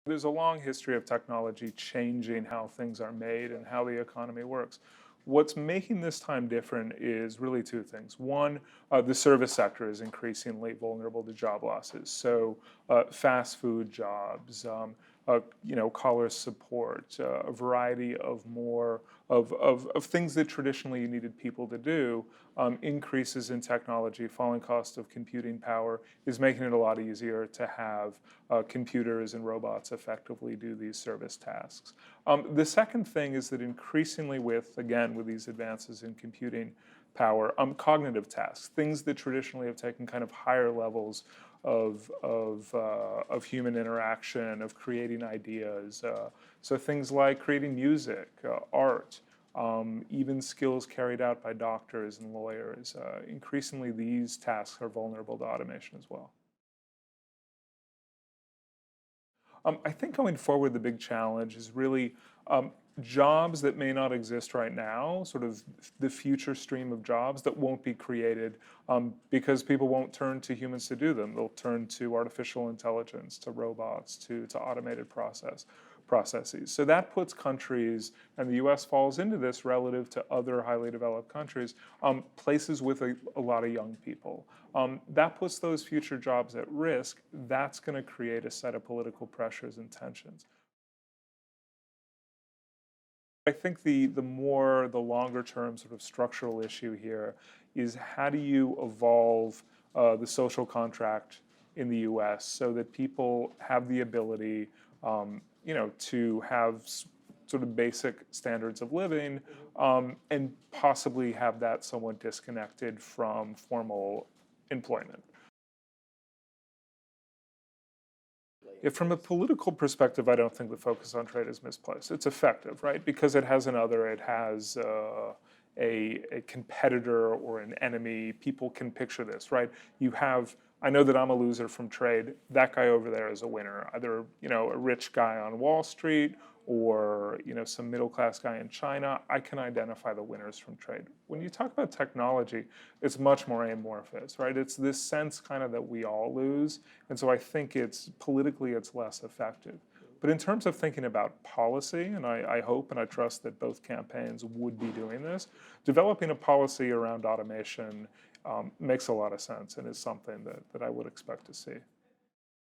There's a long history of technology changing how things are made and how the economy works. What's making this time different is really two things. One, the service sector is increasingly vulnerable to job losses. So fast food jobs, caller support, a variety of more of things that traditionally you needed people to do, increases in technology, falling cost of computing power is making it a lot easier to have computers and robots effectively do these service tasks. The second thing is that increasingly with these advances in computing power, cognitive tasks, things that traditionally have taken kind of higher levels of human interaction, of creating ideas. So things like creating music, art, even skills carried out by doctors and lawyers. Increasingly, these tasks are vulnerable to automation as well. I think going forward, the big challenge is really jobs that may not exist right now, sort of the future stream of jobs that won't be created because people won't turn to humans to do them. They'll turn to artificial intelligence, to robots, to automated processes. So that puts countries, and the US falls into this relative to other highly developed countries, places with a lot of young people. That puts those future jobs at risk. That's going to create a set of political pressures and tensions. I think the longer term sort of structural issue here is how do you evolve the social contract in the US so that people have the ability to have sort of basic standards of living and possibly have that somewhat disconnected from formal employment. From a political perspective, I don't think the focus on trade is misplaced. It's effective, right? Because it has it has a competitor or an enemy. People can picture this, right? I know that I'm a loser from trade. That guy over there is a winner. Either, a rich guy on Wall Street or, some middle-class guy in China. I can identify the winners from trade. When you talk about technology, it's much more amorphous, right? It's this sense kind of that we all lose. And so I think politically it's less effective. But in terms of thinking about policy, and I hope and I trust that both campaigns would be doing this, developing a policy around automation makes a lot of sense and is something that I would expect to see.